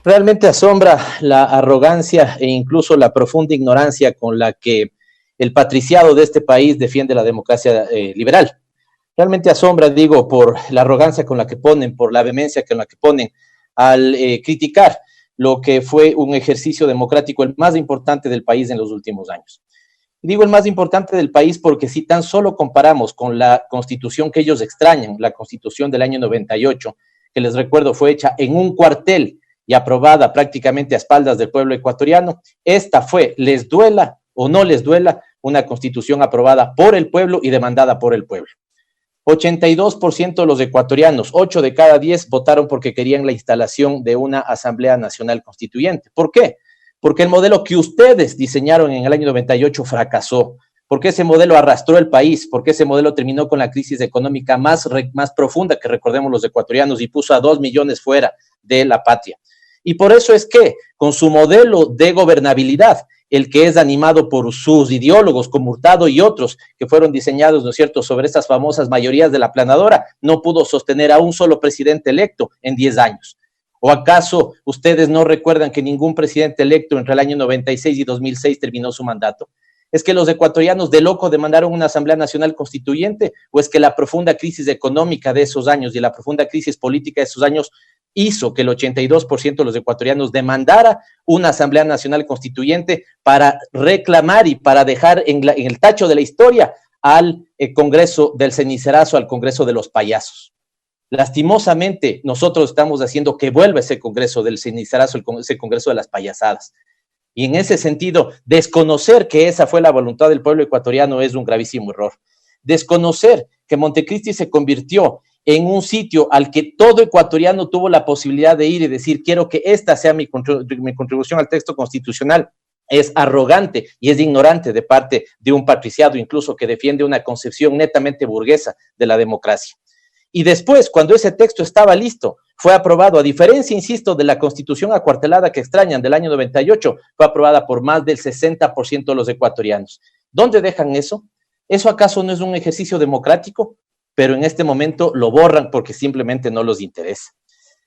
Realmente asombra la arrogancia e incluso la profunda ignorancia con la que el patriciado de este país defiende la democracia liberal. Realmente asombra, digo, por la arrogancia con la que ponen, por la vehemencia con la que ponen al criticar lo que fue un ejercicio democrático el más importante del país en los últimos años. Digo el más importante del país porque si tan solo comparamos con la constitución que ellos extrañan, la constitución del año 98, que les recuerdo fue hecha en un cuartel y aprobada prácticamente a espaldas del pueblo ecuatoriano, esta fue, les duela o no les duela, una constitución aprobada por el pueblo y demandada por el pueblo. 82% de los ecuatorianos, 8 de cada 10 votaron porque querían la instalación de una Asamblea Nacional Constituyente. ¿Por qué? Porque el modelo que ustedes diseñaron en el año 98 fracasó, porque ese modelo arrastró el país, porque ese modelo terminó con la crisis económica más profunda que recordemos los ecuatorianos y puso a 2 millones fuera de la patria. Y por eso es que con su modelo de gobernabilidad, el que es animado por sus ideólogos como Hurtado y otros que fueron diseñados, ¿no es cierto?, sobre estas famosas mayorías de la aplanadora, no pudo sostener a un solo presidente electo en 10 años. ¿O acaso ustedes no recuerdan que ningún presidente electo entre el año 96 y 2006 terminó su mandato? ¿Es que los ecuatorianos de loco demandaron una Asamblea Nacional Constituyente? ¿O es que la profunda crisis económica de esos años y la profunda crisis política de esos años hizo que el 82% de los ecuatorianos demandara una Asamblea Nacional Constituyente para reclamar y para dejar en el tacho de la historia al Congreso del cenicerazo, al Congreso de los payasos? Lastimosamente, nosotros estamos haciendo que vuelva ese Congreso del cenicerazo, ese Congreso de las payasadas. Y en ese sentido, desconocer que esa fue la voluntad del pueblo ecuatoriano es un gravísimo error. Desconocer que Montecristi se convirtió en un sitio al que todo ecuatoriano tuvo la posibilidad de ir y decir, quiero que esta sea mi contribución al texto constitucional, es arrogante y es ignorante de parte de un patriciado incluso que defiende una concepción netamente burguesa de la democracia. Y después, cuando ese texto estaba listo, fue aprobado, a diferencia, insisto, de la constitución acuartelada que extrañan del año 98, fue aprobada por más del 60% de los ecuatorianos. ¿Dónde dejan eso? ¿Eso acaso no es un ejercicio democrático? Pero en este momento lo borran porque simplemente no les interesa.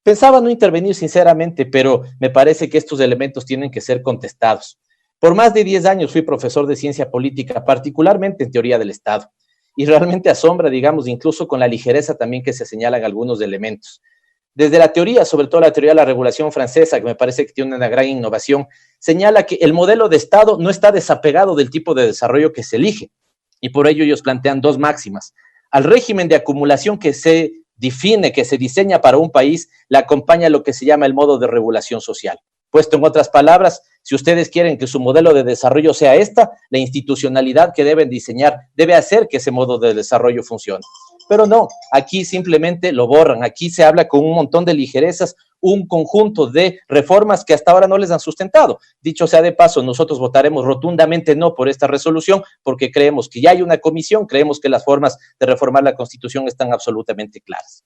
Pensaba no intervenir sinceramente, pero me parece que estos elementos tienen que ser contestados. Por más de 10 años fui profesor de ciencia política, particularmente en teoría del Estado, y realmente asombra, digamos, incluso con la ligereza también que se señalan algunos elementos. Desde la teoría, sobre todo la teoría de la regulación francesa, que me parece que tiene una gran innovación, señala que el modelo de Estado no está desapegado del tipo de desarrollo que se elige, y por ello ellos plantean dos máximas. Al régimen de acumulación que se define, que se diseña para un país, le acompaña lo que se llama el modo de regulación social. Puesto en otras palabras, si ustedes quieren que su modelo de desarrollo sea la institucionalidad que deben diseñar debe hacer que ese modo de desarrollo funcione. Pero no, aquí simplemente lo borran, aquí se habla con un montón de ligerezas, un conjunto de reformas que hasta ahora no les han sustentado. Dicho sea de paso, nosotros votaremos rotundamente no por esta resolución porque creemos que ya hay una comisión, creemos que las formas de reformar la Constitución están absolutamente claras.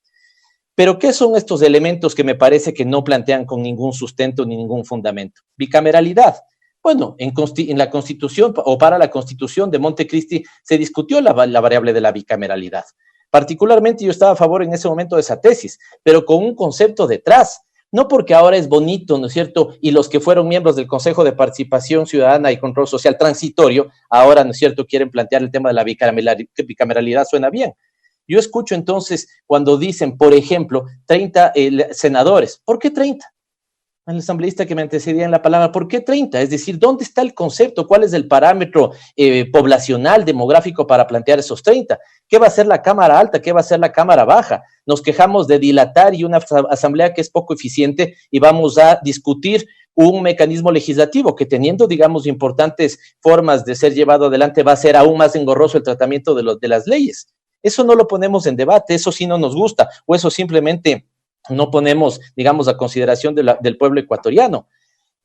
Pero, ¿qué son estos elementos que me parece que no plantean con ningún sustento ni ningún fundamento? Bicameralidad. Bueno, en la Constitución o para la Constitución de Montecristi se discutió la variable de la bicameralidad. Particularmente yo estaba a favor en ese momento de esa tesis, pero con un concepto detrás. No porque ahora es bonito, ¿no es cierto? Y los que fueron miembros del Consejo de Participación Ciudadana y Control Social transitorio, ahora, ¿no es cierto?, quieren plantear el tema de la bicameralidad, suena bien. Yo escucho entonces cuando dicen, por ejemplo, 30 senadores. ¿Por qué 30? El asambleísta que me antecedía en la palabra, ¿por qué 30? Es decir, ¿dónde está el concepto? ¿Cuál es el parámetro poblacional, demográfico para plantear esos 30? ¿Qué va a hacer la Cámara Alta? ¿Qué va a hacer la Cámara Baja? Nos quejamos de dilatar y una asamblea que es poco eficiente y vamos a discutir un mecanismo legislativo que teniendo, digamos, importantes formas de ser llevado adelante va a ser aún más engorroso el tratamiento de las leyes. Eso no lo ponemos en debate, eso sí no nos gusta, o eso simplemente no ponemos, digamos, a consideración del pueblo ecuatoriano.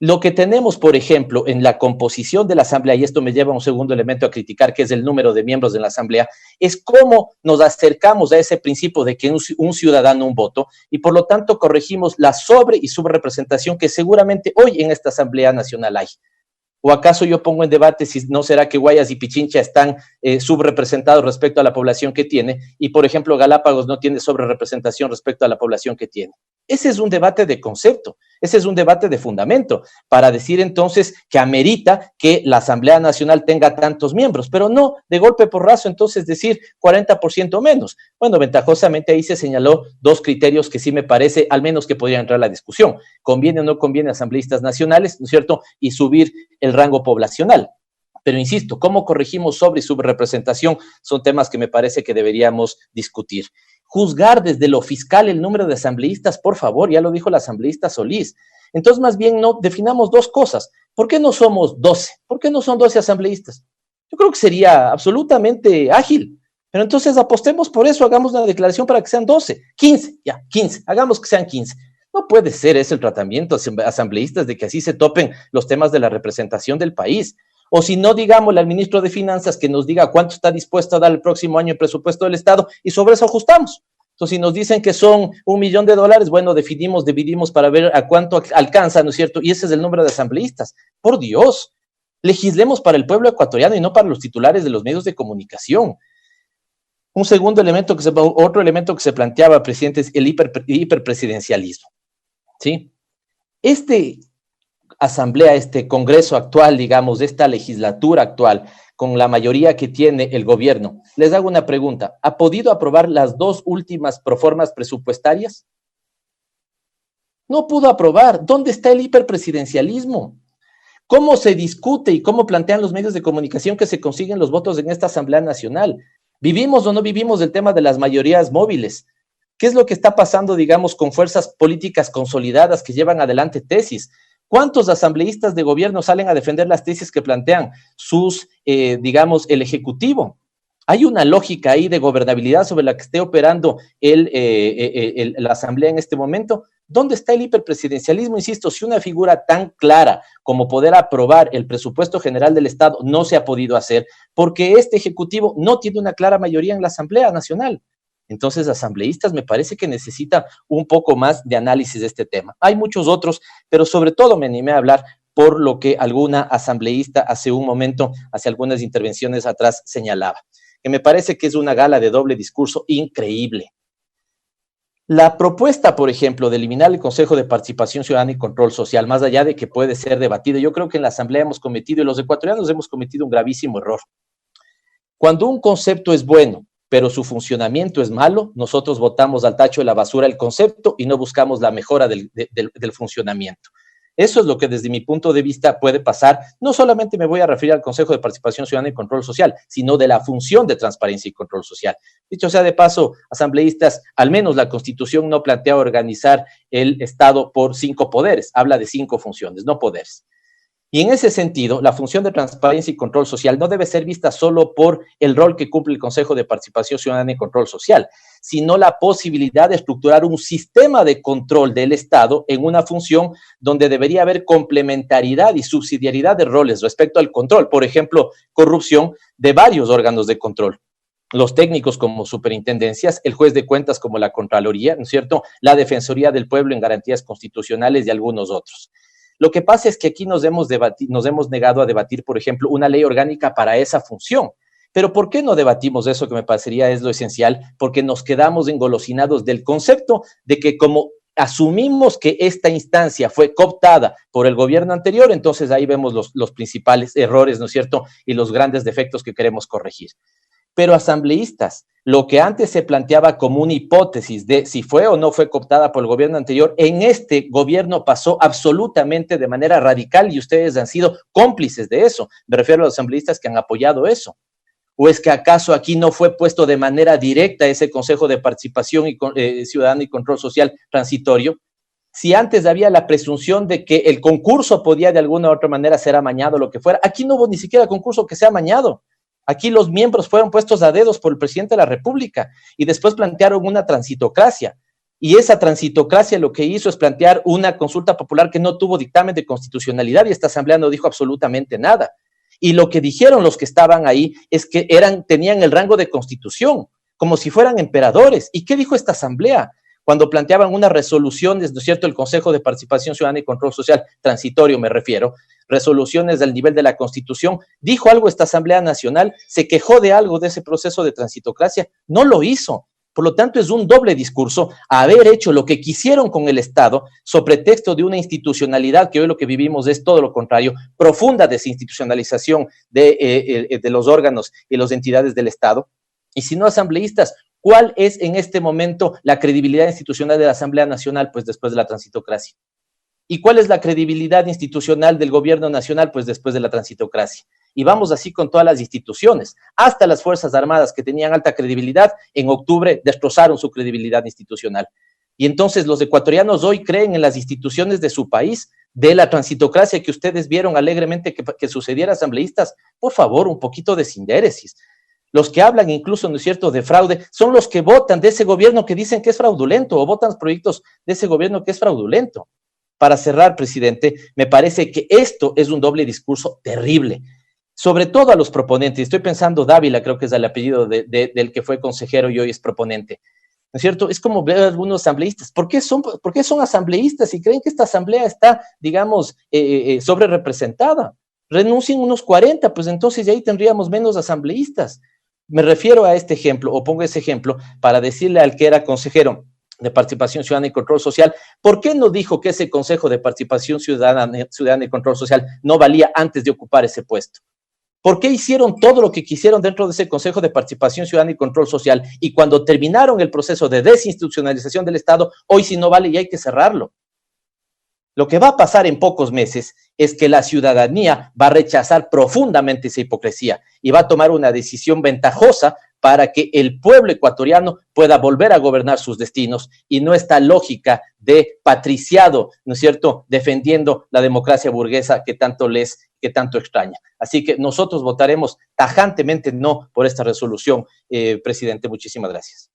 Lo que tenemos, por ejemplo, en la composición de la Asamblea, y esto me lleva a un segundo elemento a criticar, que es el número de miembros de la Asamblea, es cómo nos acercamos a ese principio de que un ciudadano, un voto, y por lo tanto corregimos la sobre- y subrepresentación que seguramente hoy en esta Asamblea Nacional hay. ¿O acaso yo pongo en debate si no será que Guayas y Pichincha están subrepresentados respecto a la población que tiene y, por ejemplo, Galápagos no tiene sobrerepresentación respecto a la población que tiene? Ese es un debate de concepto, ese es un debate de fundamento, para decir entonces que amerita que la Asamblea Nacional tenga tantos miembros, pero no de golpe porrazo entonces decir 40% menos. Bueno, ventajosamente ahí se señaló dos criterios que sí me parece, al menos que podrían entrar a la discusión. ¿Conviene o no conviene a asambleístas nacionales, ¿no es cierto? Y subir el rango poblacional. Pero insisto, ¿cómo corregimos sobre y subrepresentación? Son temas que me parece que deberíamos discutir. Juzgar desde lo fiscal el número de asambleístas, por favor, ya lo dijo la asambleísta Solís. Entonces, más bien, no definamos dos cosas. ¿Por qué no somos 12? ¿Por qué no son 12 asambleístas? Yo creo que sería absolutamente ágil. Pero entonces apostemos por eso, hagamos una declaración para que sean 12, 15, ya, 15, hagamos que sean 15. No puede ser ese el tratamiento asambleístas de que así se topen los temas de la representación del país. O si no, digámosle al ministro de Finanzas que nos diga cuánto está dispuesto a dar el próximo año el presupuesto del Estado y sobre eso ajustamos. Entonces, si nos dicen que son $1 millón, bueno, dividimos para ver a cuánto alcanza, ¿no es cierto? Y ese es el número de asambleístas. Por Dios, legislemos para el pueblo ecuatoriano y no para los titulares de los medios de comunicación. Un segundo elemento, otro elemento que se planteaba, presidente, es el hiperpresidencialismo, ¿sí? Asamblea, este Congreso actual, digamos, de esta legislatura actual, con la mayoría que tiene el gobierno, les hago una pregunta. ¿Ha podido aprobar las dos últimas proformas presupuestarias? No pudo aprobar. ¿Dónde está el hiperpresidencialismo? ¿Cómo se discute y cómo plantean los medios de comunicación que se consiguen los votos en esta Asamblea Nacional? ¿Vivimos o no vivimos el tema de las mayorías móviles? ¿Qué es lo que está pasando, digamos, con fuerzas políticas consolidadas que llevan adelante tesis? ¿Cuántos asambleístas de gobierno salen a defender las tesis que plantean digamos, el Ejecutivo? Hay una lógica ahí de gobernabilidad sobre la que esté operando la Asamblea en este momento. ¿Dónde está el hiperpresidencialismo? Insisto, si una figura tan clara como poder aprobar el presupuesto general del Estado no se ha podido hacer, porque este Ejecutivo no tiene una clara mayoría en la Asamblea Nacional. Entonces, asambleístas, me parece que necesita un poco más de análisis de este tema. Hay muchos otros, pero sobre todo me animé a hablar por lo que alguna asambleísta hace un momento, hace algunas intervenciones atrás, señalaba, que me parece que es una gala de doble discurso increíble. La propuesta, por ejemplo, de eliminar el Consejo de Participación Ciudadana y Control Social, más allá de que puede ser debatido, yo creo que en la Asamblea hemos cometido, y los ecuatorianos hemos cometido un gravísimo error. Cuando un concepto es bueno, pero su funcionamiento es malo, nosotros votamos al tacho de la basura el concepto y no buscamos la mejora del funcionamiento. Eso es lo que desde mi punto de vista puede pasar. No solamente me voy a referir al Consejo de Participación Ciudadana y Control Social, sino de la función de transparencia y control social. Dicho sea de paso, asambleístas, al menos la Constitución no plantea organizar el Estado por 5 poderes, habla de 5 funciones, no poderes. Y en ese sentido, la función de transparencia y control social no debe ser vista solo por el rol que cumple el Consejo de Participación Ciudadana y Control Social, sino la posibilidad de estructurar un sistema de control del Estado en una función donde debería haber complementariedad y subsidiariedad de roles respecto al control, por ejemplo, corrupción de varios órganos de control. Los técnicos como superintendencias, el juez de cuentas como la Contraloría, ¿no es cierto?, la Defensoría del Pueblo en garantías constitucionales y algunos otros. Lo que pasa es que aquí nos hemos negado a debatir, por ejemplo, una ley orgánica para esa función. Pero ¿por qué no debatimos eso que me parecería es lo esencial? Porque nos quedamos engolosinados del concepto de que como asumimos que esta instancia fue cooptada por el gobierno anterior, entonces ahí vemos los principales errores, ¿no es cierto?, y los grandes defectos que queremos corregir. Pero asambleístas, lo que antes se planteaba como una hipótesis de si fue o no fue cooptada por el gobierno anterior, en este gobierno pasó absolutamente de manera radical y ustedes han sido cómplices de eso. Me refiero a los asambleístas que han apoyado eso. ¿O es que acaso aquí no fue puesto de manera directa ese Consejo de Participación Ciudadana y Control Social transitorio? Si antes había la presunción de que el concurso podía de alguna u otra manera ser amañado o lo que fuera, aquí no hubo ni siquiera concurso que sea amañado. Aquí los miembros fueron puestos a dedos por el presidente de la República y después plantearon una transitocracia. Y esa transitocracia lo que hizo es plantear una consulta popular que no tuvo dictamen de constitucionalidad y esta asamblea no dijo absolutamente nada. Y lo que dijeron los que estaban ahí es que tenían el rango de constitución, como si fueran emperadores. ¿Y qué dijo esta asamblea? Cuando planteaban unas resoluciones, ¿no es cierto?, el Consejo de Participación Ciudadana y Control Social, transitorio me refiero, resoluciones del nivel de la Constitución, ¿dijo algo esta Asamblea Nacional? ¿Se quejó de algo de ese proceso de transitocracia? No lo hizo. Por lo tanto, es un doble discurso haber hecho lo que quisieron con el Estado, sobre pretexto de una institucionalidad que hoy lo que vivimos es todo lo contrario, profunda desinstitucionalización de los órganos y las entidades del Estado. Y si no asambleístas, ¿cuál es en este momento la credibilidad institucional de la Asamblea Nacional? Pues después de la transitocracia. ¿Y cuál es la credibilidad institucional del gobierno nacional? Pues después de la transitocracia. Y vamos así con todas las instituciones. Hasta las Fuerzas Armadas, que tenían alta credibilidad, en octubre destrozaron su credibilidad institucional. Y entonces los ecuatorianos hoy creen en las instituciones de su país, de la transitocracia que ustedes vieron alegremente que sucediera, asambleístas. Por favor, un poquito de sindéresis. Los que hablan incluso, ¿no es cierto?, de fraude, son los que votan de ese gobierno que dicen que es fraudulento, o votan proyectos de ese gobierno que es fraudulento. Para cerrar, presidente, me parece que esto es un doble discurso terrible, sobre todo a los proponentes. Estoy pensando Dávila, creo que es el apellido del que fue consejero y hoy es proponente, ¿no es cierto? Es como ver a algunos asambleístas. ¿Por qué son asambleístas y creen que esta asamblea está, digamos, sobre representada? Renuncien unos 40, pues entonces ya ahí tendríamos menos asambleístas. Me refiero a este ejemplo, o pongo ese ejemplo, para decirle al que era consejero de Participación Ciudadana y Control Social, ¿por qué no dijo que ese Consejo de Participación Ciudadana y Control Social no valía antes de ocupar ese puesto? ¿Por qué hicieron todo lo que quisieron dentro de ese Consejo de Participación Ciudadana y Control Social? Y cuando terminaron el proceso de desinstitucionalización del Estado, hoy sí no vale y hay que cerrarlo. Lo que va a pasar en pocos meses es que la ciudadanía va a rechazar profundamente esa hipocresía y va a tomar una decisión ventajosa para que el pueblo ecuatoriano pueda volver a gobernar sus destinos y no esta lógica de patriciado, ¿no es cierto?, defendiendo la democracia burguesa que tanto extraña. Así que nosotros votaremos tajantemente no por esta resolución, presidente. Muchísimas gracias.